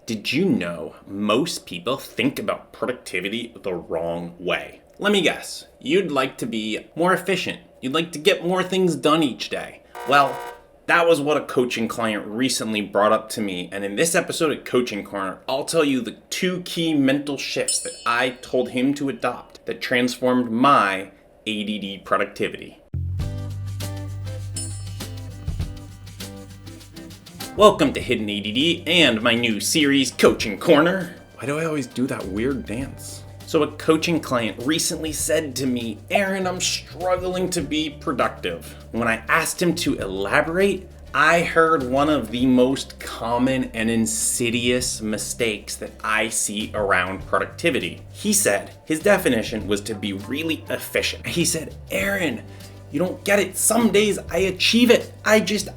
Did you know most people think about productivity the wrong way? Let me guess, you'd like to be more efficient. You'd like to get more things done each day. Well, that was what a coaching client recently brought up to me, and in this episode of Coaching Corner, I'll tell you the 2 key mental shifts that I told him to adopt that transformed my ADD productivity. Welcome to Hidden ADD and my new series, Coaching Corner. Why do I always do that weird dance? So a coaching client recently said to me, Aron, I'm struggling to be productive. When I asked him to elaborate, I heard one of the most common and insidious mistakes that I see around productivity. He said his definition was to be really efficient. He said, Aron, you don't get it. Some days I achieve it. I just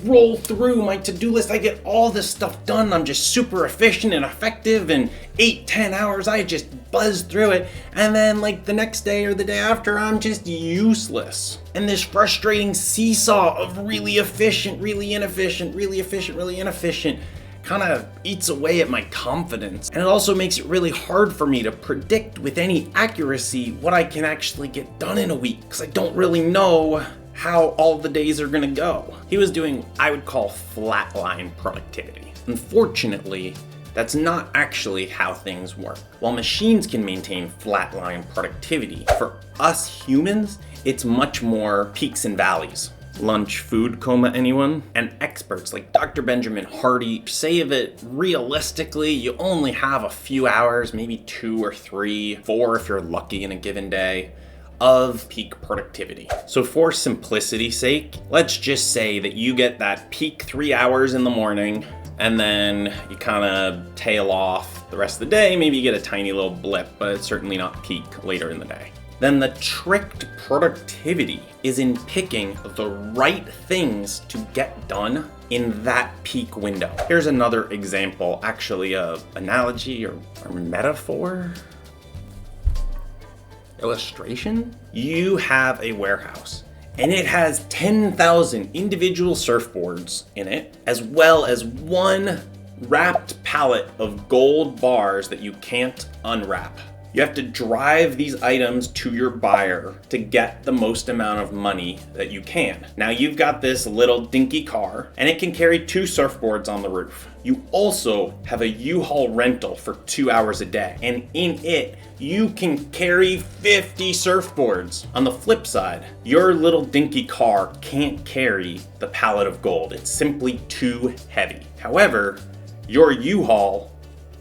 roll through my to-do list. I get all this stuff done. I'm just super efficient and effective. In 8-10 hours, I just buzz through it. And then the next day or the day after, I'm just useless. And this frustrating seesaw of really efficient, really inefficient, really efficient, really inefficient kind of eats away at my confidence. And it also makes it really hard for me to predict with any accuracy what I can actually get done in a week, because I don't really know how all the days are gonna go. He was doing what I would call flatline productivity. Unfortunately, that's not actually how things work. While machines can maintain flatline productivity, for us humans, it's much more peaks and valleys. Lunch food coma, anyone? And experts like Dr. Benjamin Hardy say that realistically, you only have a few hours, maybe 2 or 3, 4 if you're lucky in a given day, of peak productivity. So for simplicity's sake, let's just say that you get that peak 3 hours in the morning, and then you kind of tail off the rest of the day. Maybe you get a tiny little blip, but it's certainly not peak later in the day. Then the trick to productivity is in picking the right things to get done in that peak window. Here's another example, actually, of analogy or metaphor. Illustration. You have a warehouse, and it has 10,000 individual surfboards in it, as well as one wrapped pallet of gold bars that you can't unwrap. You have to drive these items to your buyer to get the most amount of money that you can. Now you've got this little dinky car, and it can carry 2 surfboards on the roof. You also have a U-Haul rental for 2 hours a day, and in it, you can carry 50 surfboards. On the flip side, your little dinky car can't carry the pallet of gold. It's simply too heavy. However, your U-Haul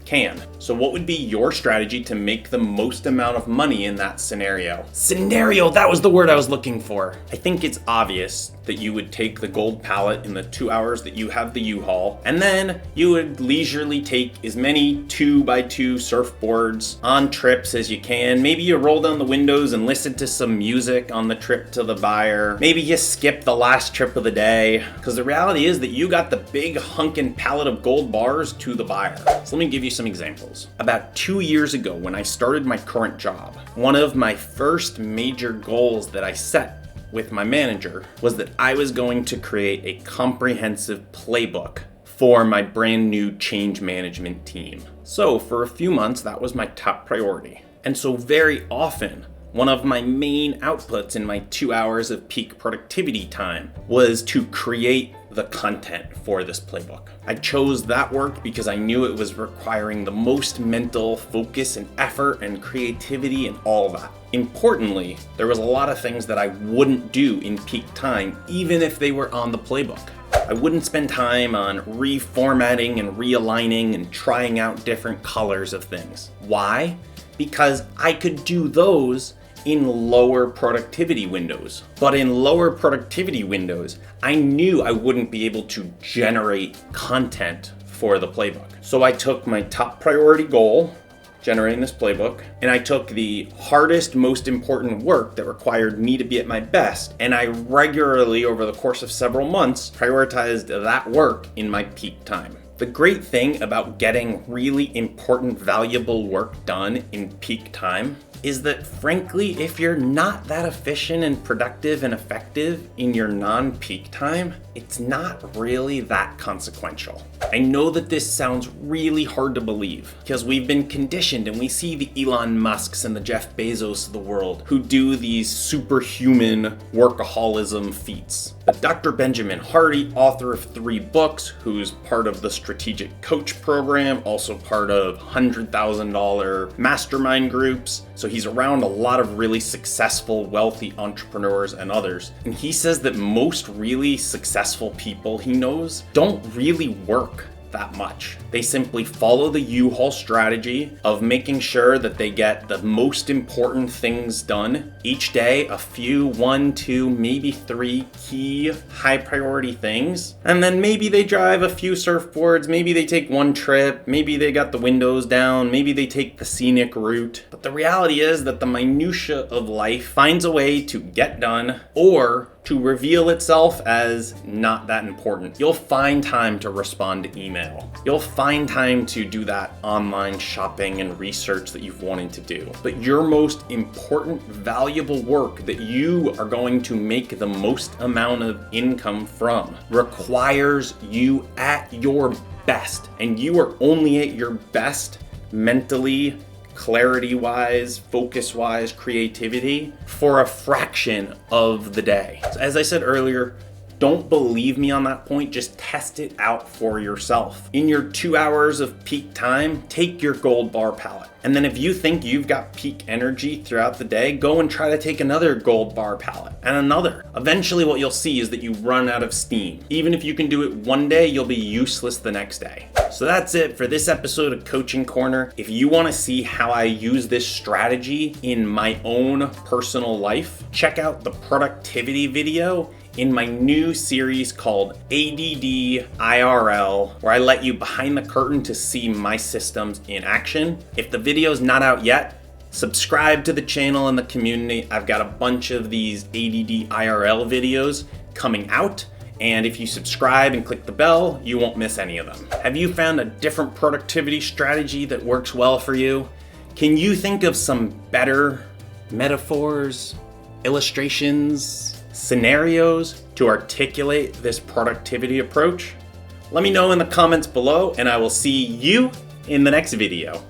can. So what would be your strategy to make the most amount of money in that scenario? That was the word I was looking for. I think it's obvious that you would take the gold pallet in the 2 hours that you have the U-Haul, and then you would leisurely take as many 2x2 surfboards on trips as you can. Maybe you roll down the windows and listen to some music on the trip to the buyer. Maybe you skip the last trip of the day, because the reality is that you got the big hunkin' pallet of gold bars to the buyer. So let me give you some examples. About 2 years ago, when I started my current job, one of my first major goals that I set with my manager was that I was going to create a comprehensive playbook for my brand new change management team. So for a few months, that was my top priority. And so very often, one of my main outputs in my 2 hours of peak productivity time was to create the content for this playbook. I chose that work because I knew it was requiring the most mental focus and effort and creativity and all of that. Importantly, there was a lot of things that I wouldn't do in peak time, even if they were on the playbook. I wouldn't spend time on reformatting and realigning and trying out different colors of things. Why? Because I could do those in lower productivity windows. But in lower productivity windows, I knew I wouldn't be able to generate content for the playbook. So I took my top priority goal, generating this playbook, and I took the hardest, most important work that required me to be at my best, and I regularly, over the course of several months, prioritized that work in my peak time. The great thing about getting really important, valuable work done in peak time is that frankly, if you're not that efficient and productive and effective in your non-peak time, it's not really that consequential. I know that this sounds really hard to believe because we've been conditioned and we see the Elon Musks and the Jeff Bezos of the world who do these superhuman workaholism feats. But Dr. Benjamin Hardy, author of 3 books, who's part of the Strategic Coach program, also part of $100,000 mastermind groups. So he's around a lot of really successful, wealthy entrepreneurs and others. And he says that most really successful people he knows don't really work that much. They simply follow the U-Haul strategy of making sure that they get the most important things done each day, a few, 1, 2, maybe 3 key high priority things. And then maybe they drive a few surfboards, maybe they take 1 trip, maybe they got the windows down, maybe they take the scenic route. But the reality is that the minutia of life finds a way to get done or to reveal itself as not that important. You'll find time to respond to email. You'll find time to do that online shopping and research that you've wanted to do. But your most important, valuable work that you are going to make the most amount of income from requires you at your best. And you are only at your best mentally, clarity-wise, focus-wise, creativity for a fraction of the day. So as I said earlier, don't believe me on that point, just test it out for yourself. In your 2 hours of peak time, take your gold bar palette. And then if you think you've got peak energy throughout the day, go and try to take another gold bar palette and another. Eventually what you'll see is that you run out of steam. Even if you can do it one day, you'll be useless the next day. So that's it for this episode of Coaching Corner. If you want to see how I use this strategy in my own personal life, check out the productivity video in my new series called ADD-IRL, where I let you behind the curtain to see my systems in action. If the video's not out yet, subscribe to the channel and the community. I've got a bunch of these ADD-IRL videos coming out. And if you subscribe and click the bell, you won't miss any of them. Have you found a different productivity strategy that works well for you? Can you think of some better metaphors, illustrations, scenarios to articulate this productivity approach? Let me know in the comments below, and I will see you in the next video.